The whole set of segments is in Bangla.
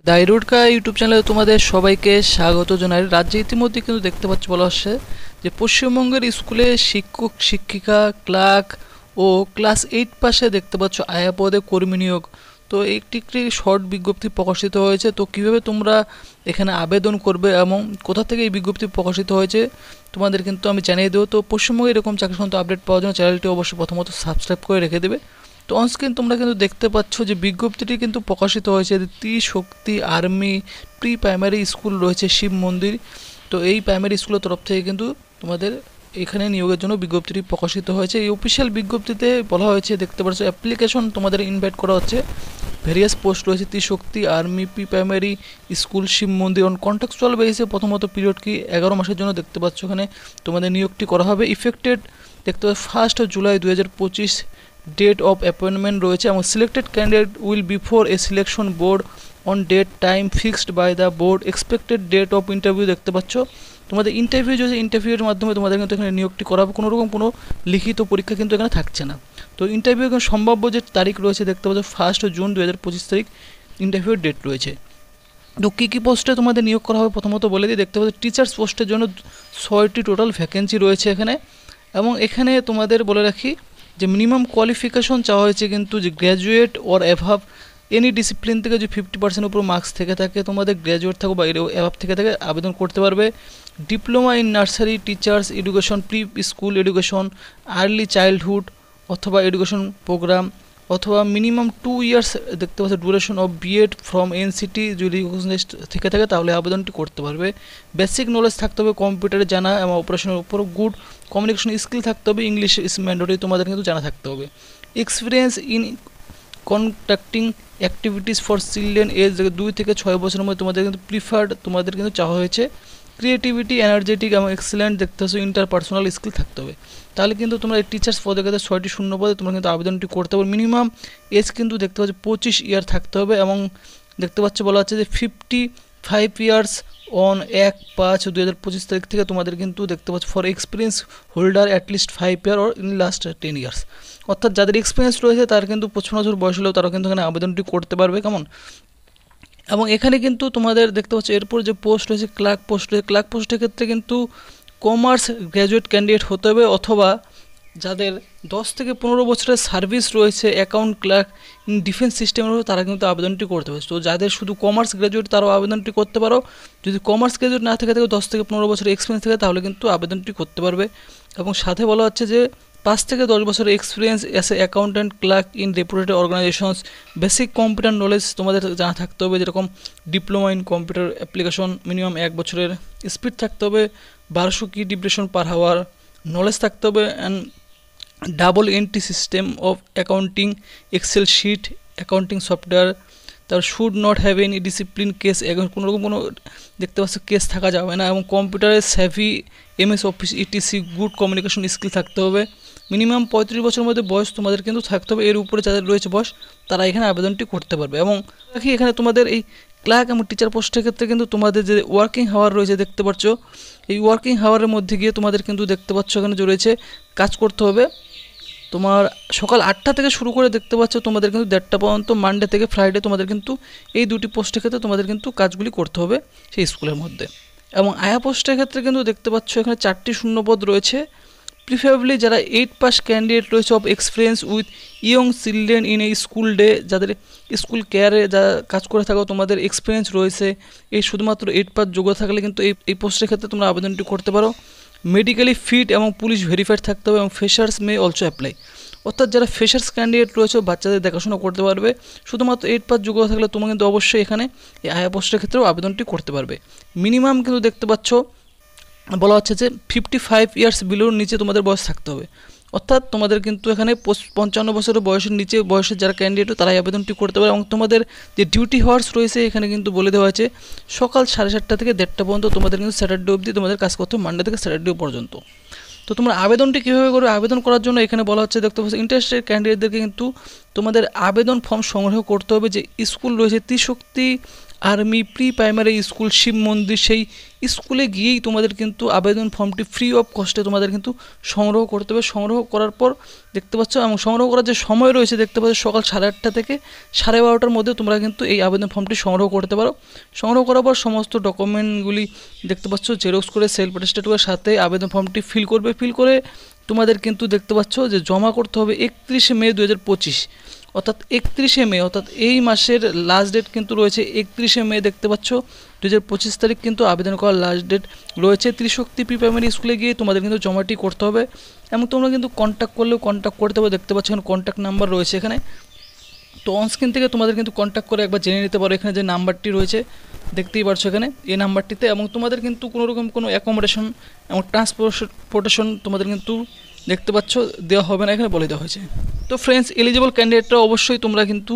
দাইরুডকা ইউটিউব চ্যানেলে তোমাদের সবাইকে স্বাগত জানাই। রাজ্যে ইতিমধ্যে কিন্তু দেখতে পাচ্ছ বলা হচ্ছে যে পশ্চিমবঙ্গের স্কুলে শিক্ষক শিক্ষিকা ক্লার্ক ও ক্লাস 8 পাশে দেখতে পাচ্ছ আয়া পদে কর্মী নিয়োগ। তো একটি শর্ট বিজ্ঞপ্তি প্রকাশিত হয়েছে। তো কিভাবে তোমরা এখানে আবেদন করবে এবং কোথা থেকে এই বিজ্ঞপ্তি প্রকাশিত হয়েছে তোমাদের কিন্তু আমি জানিয়ে দেবো। তো পশ্চিমবঙ্গে এরকম চাকরি সংক্রান্ত আপডেট পাওয়ার জন্য চ্যানেলটি অবশ্যই প্রথমত সাবস্ক্রাইব করে রেখে দেবে। তো অনস্ক্রিন তোমরা কিন্তু দেখতে পাচ্ছ যে বিজ্ঞপ্তিটি কিন্তু প্রকাশিত হয়েছে ত্রিশক্তি আর্মি প্রি প্রাইমারি স্কুল রয়েছে শিব মন্দির। তো এই প্রাইমারি স্কুলের তরফ থেকে কিন্তু তোমাদের এখানে নিয়োগের জন্য বিজ্ঞপ্তিটি প্রকাশিত হয়েছে। এই অফিসিয়াল বিজ্ঞপ্তিতে বলা হয়েছে দেখতে পাচ্ছ অ্যাপ্লিকেশন তোমাদের ইনভাইট করা হচ্ছে। ভেরিয়াস পোস্ট রয়েছে Trishakti army pre primary school Shiv Mandir on contractual বেসিসে প্রথমত পিরিয়ড কি 11 মাসের জন্য দেখতে পাচ্ছ এখানে তোমাদের নিয়োগটি করা হবে। ইফেক্টেড দেখতে পাচ্ছ 1 জুলাই 2025 ডেট অফ অ্যাপয়েন্টমেন্ট রয়েছে এবং selected candidate will before a selection board on date time fixed by the board. Expected date of interview দেখতে পাচ্ছ তোমাদের ইন্টারভিউ যে ইন্টারভিউয়ের মাধ্যমে তোমাদের কিন্তু এখানে নিয়োগটি করা হবে। কোনো লিখিত পরীক্ষা কিন্তু এখানে থাকছে না। তো ইন্টারভিউ এখানে সম্ভাব্য যে তারিখ রয়েছে দেখতে পাচ্ছ 1 জুন 2025 তারিখ ইন্টারভিউর ডেট রয়েছে। তো কী পোস্টে তোমাদের নিয়োগ করা হবে প্রথমত বলে দিই। দেখতে পাচ্ছ টিচার্স পোস্টের জন্য 6টি টোটাল ভ্যাকেন্সি রয়েছে এখানে। এবং এখানে তোমাদের বলে রাখি যে মিনিমাম কোয়ালিফিকেশন চাওয়া হয়েছে কিন্তু যে গ্র্যাজুয়েট ওর অ্যাভাব এনি ডিসিপ্লিন থেকে যে 50% উপর মার্কস থেকে থাকে তোমাদের গ্র্যাজুয়েট থাকো বা অ্যাভাব থেকে থাকে আবেদন করতে পারবে। Diploma in nursery teachers education pre school education early childhood অথবা এডুকেশন প্রোগ্রাম অথবা মিনিমাম 2 ইয়ার্স দেখতে পাচ্ছ duration of BEd from NCT যদি থেকে থাকে তাহলে আবেদনটি করতে পারবে। বেসিক নলেজ থাকতে হবে কম্পিউটারে জানা এবং অপারেশনের উপর গুড কমিউনিকেশন স্কিল থাকতে হবে। ইংলিশ ইজ ম্যান্ডেটরি তোমাদের কিন্তু জানা থাকতে হবে। Experience in conducting activities for children age 2 থেকে 6 বছরের মধ্যে তোমাদের কিন্তু প্রিফার্ড তোমাদের কিন্তু চাওয়া হয়েছে। ক্রিয়েটিভিটি এনার্জেটিক এবং এক্সেলেন্ট দেখতে পাচ্ছ ইন্টারপার্সোনাল স্কিল থাকতে হবে। তাহলে কিন্তু তোমরা এই টিচার্স পদে ক্ষেত্রে 6টি শূন্য পদে তোমরা কিন্তু আবেদনটি করতে পারো। মিনিমাম এজ কিন্তু দেখতে পাচ্ছ 25 ইয়ার থাকতে হবে এবং দেখতে পাচ্ছ বলা হচ্ছে যে 55 ইয়ার্স অন 1/5/2025 তারিখ থেকে তোমাদের কিন্তু দেখতে পাচ্ছ for experience holder at least 5 year or in last 10 years. অর্থাৎ যাদের এক্সপিরিয়েন্স রয়েছে তার কিন্তু 55 বছর বয়স হলেও তারা কিন্তু এখানে আবেদনটি করতে পারবে কেমন। এবং এখানে কিন্তু তোমাদের দেখতে পাচ্ছ এরপর যে পোস্ট রয়েছে ক্লার্ক পোস্ট রয়েছে। ক্লার্ক পোস্টের ক্ষেত্রে কিন্তু কমার্স গ্র্যাজুয়েট ক্যান্ডিডেট হতে হবে অথবা যাদের 10 থেকে 15 বছরের সার্ভিস রয়েছে অ্যাকাউন্ট ক্লার্ক ইন ডিফেন্স সিস্টেমের উপর তারা কিন্তু আবেদনটি করতে পারে। তো যাদের শুধু কমার্স গ্র্যাজুয়েট তারাও আবেদনটি করতে পারো। যদি কমার্স গ্র্যাজুয়েট না থেকে 10 থেকে 15 বছরের এক্সপিরিয়েন্স থাকে তাহলে কিন্তু আবেদনটি করতে পারবে। এবং সাথে বলা হচ্ছে যে 5 থেকে 10 বছরের experience as a accountant clerk in reputed organisations. Basic computer knowledge তোমাদের জানা থাকতে হবে যেরকম diploma in computer application minimum 1 বছরের স্পিড থাকতে হবে 1200 কি ডিপ্রেশন পার হাওয়ার নলেজ থাকতে হবে and double entry system of accounting excel sheet accounting software. তার should not have any discipline case কোনো দেখতে পাচ্ছ কেস থাকা যাবে না। এবং কম্পিউটারের savvy MS office etc good communication skill থাকতে হবে। মিনিমাম 35 বছরের মধ্যে বয়স তোমাদের কিন্তু থাকতে হবে। এর উপরে যাদের রয়েছে বয়স তারা এখানে আবেদনটি করতে পারবে। এবং দেখি এখানে তোমাদের এই ক্লার্ক এবং টিচার পোস্টের ক্ষেত্রে কিন্তু তোমাদের যে ওয়ার্কিং হাওয়ার রয়েছে দেখতে পাচ্ছ এই ওয়ার্কিং হাওয়ারের মধ্যে গিয়ে তোমাদের কিন্তু দেখতে পাচ্ছ এখানে যে রয়েছে কাজ করতে হবে। তোমার সকাল 8টা থেকে শুরু করে দেখতে পাচ্ছ তোমাদের কিন্তু 1:30টা পর্যন্ত মানডে থেকে ফ্রাইডে তোমাদের কিন্তু এই দুটি পোস্টের ক্ষেত্রে তোমাদের কিন্তু কাজগুলি করতে হবে সেই স্কুলের মধ্যে। এবং আয়া পোস্টের ক্ষেত্রে কিন্তু দেখতে পাচ্ছ এখানে 4টি শূন্যপদ রয়েছে। প্রিফারেবলি যারা 8 পাস ক্যান্ডিডেট রয়েছে of experience with young children in a school day যাদের স্কুল কেয়ারে যারা কাজ করে থাকো তোমাদের এক্সপিরিয়েন্স রয়েছে এই শুধুমাত্র 8 পাস যোগ্য থাকলে কিন্তু এই পোস্টের ক্ষেত্রে তোমরা আবেদনটি করতে পারো। মেডিকেলি ফিট এবং পুলিশ ভেরিফাইড থাকতে হবে এবং ফ্রেশার্স মে অলসো অ্যাপ্লাই। অর্থাৎ যারা ফ্রেশার্স ক্যান্ডিডেট রয়েছে বাচ্চাদের দেখাশোনা করতে পারবে শুধুমাত্র 8 পাস যোগ্য থাকলে তোমরা কিন্তু অবশ্যই এখানে এই আয়া পোস্টের ক্ষেত্রেও আবেদনটি করতে পারবে। মিনিমাম কিন্তু দেখতে পাচ্ছ বলা হচ্ছে যে 55 ইয়ার্স বিলোর নিচে তোমাদের বয়স থাকতে হবে। অর্থাৎ তোমাদের কিন্তু এখানে 55 বছরের বয়সের নিচে বয়সের যারা ক্যান্ডিডেট তারাই আবেদনটি করতে পারে। এবং তোমাদের যে ডিউটি হাওয়ার্স রয়েছে এখানে কিন্তু বলে দেওয়া আছে সকাল 7:30টা থেকে 1:30টা পর্যন্ত তোমাদের কিন্তু স্যাটারডে অবধি তোমাদের কাজ করতে হবে মানডে থেকে স্যাটারডে পর্যন্ত। তো তোমরা আবেদনটি কীভাবে করবে আবেদন করার জন্য এখানে বলা হচ্ছে দেখতে পাচ্ছ ইন্টারেস্টেড ক্যান্ডিডেটদেরকে কিন্তু তোমাদের আবেদন ফর্ম সংগ্রহ করতে হবে। যে স্কুল রয়েছে Trishakti army pre primary school Shiv Mandir, সেই স্কুলে গিয়েই তোমাদের কিন্তু আবেদন ফর্মটি ফ্রি অফ কস্টে তোমাদের কিন্তু সংগ্রহ করতে হবে। সংগ্রহ করার পর দেখতে পাচ্ছ, এবং সংগ্রহ করার যে সময় রয়েছে দেখতে পাচ্ছ সকাল 8:30 থেকে 12:30টার মধ্যে তোমরা কিন্তু এই আবেদন ফর্মটি সংগ্রহ করতে পারো। সংগ্রহ করার পর সমস্ত ডকুমেন্টগুলি দেখতে পাচ্ছ জেরক্স করে সেলফ অ্যাটেস্টেডের সাথে আবেদন ফর্মটি ফিল করবে। ফিল করে তোমাদের কিন্তু দেখতে পাচ্ছ যে জমা করতে হবে 31শে মে 2025, অর্থাৎ 31শে মে, অর্থাৎ এই মাসের লাস্ট ডেট কিন্তু রয়েছে 31শে মে। দেখতে পাচ্ছ 2025 তারিখ কিন্তু আবেদন করার লাস্ট ডেট রয়েছে। ত্রিশক্তি প্রি প্রাইমারি স্কুলে গিয়ে তোমাদের কিন্তু জমাটি করতে হবে, এবং তোমরা কিন্তু কন্ট্যাক্ট করলেও কন্ট্যাক্ট করতে হবে। দেখতে পাচ্ছ এখানে কন্ট্যাক্ট নাম্বার রয়েছে এখানে, তো অনস্ক্রিন থেকে তোমাদের কিন্তু কন্ট্যাক্ট করে একবার জেনে নিতে পারো। এখানে যে নাম্বারটি রয়েছে দেখতেই পারছো এখানে এই নাম্বারটিতে, এবং তোমাদের কিন্তু কোনোরকম কোনো অ্যাকোমোডেশন এবং ট্রান্সপোর্টেশন তোমাদের কিন্তু দেখতে পাচ্ছ দেওয়া হবে না, এখানে বলে দেওয়া হয়েছে। তো ফ্রেন্ডস, এলিজিবল ক্যান্ডিডেটরা অবশ্যই তোমরা কিন্তু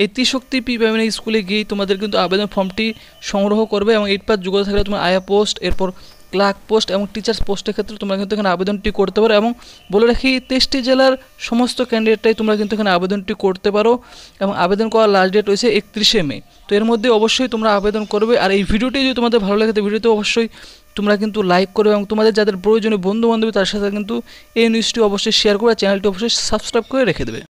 এই ত্রিশক্তি প্রি প্রাইমারি স্কুলে গিয়েই তোমাদের কিন্তু আবেদন ফর্মটি সংগ্রহ করবে, এবং 8 পাস যোগ্যতা থাকলে তোমার আয়া পোস্ট, এরপর ক্লার্ক পোস্ট এবং টিচার্স পোস্টের ক্ষেত্রে তোমরা কিন্তু এখানে আবেদনটি করতে পারো। এবং বলে রাখি 23টি জেলার সমস্ত ক্যান্ডিডেটরাই তোমরা কিন্তু এখানে আবেদনটি করতে পারো, এবং আবেদন করার লাস্ট ডেট রয়েছে 31শে মে। তো এর মধ্যে অবশ্যই তোমরা আবেদন করবে। আর এই ভিডিওটি যদি তোমাদের ভালো লাগে তো ভিডিওতে অবশ্যই তোমরা কিন্তু লাইক করবে, এবং তোমাদের যাদের প্রয়োজনীয় বন্ধু বান্ধবী তার সাথে কিন্তু এই নিউজটি অবশ্যই শেয়ার করে চ্যানেলটি অবশ্যই সাবস্ক্রাইব করে রেখে দেবে।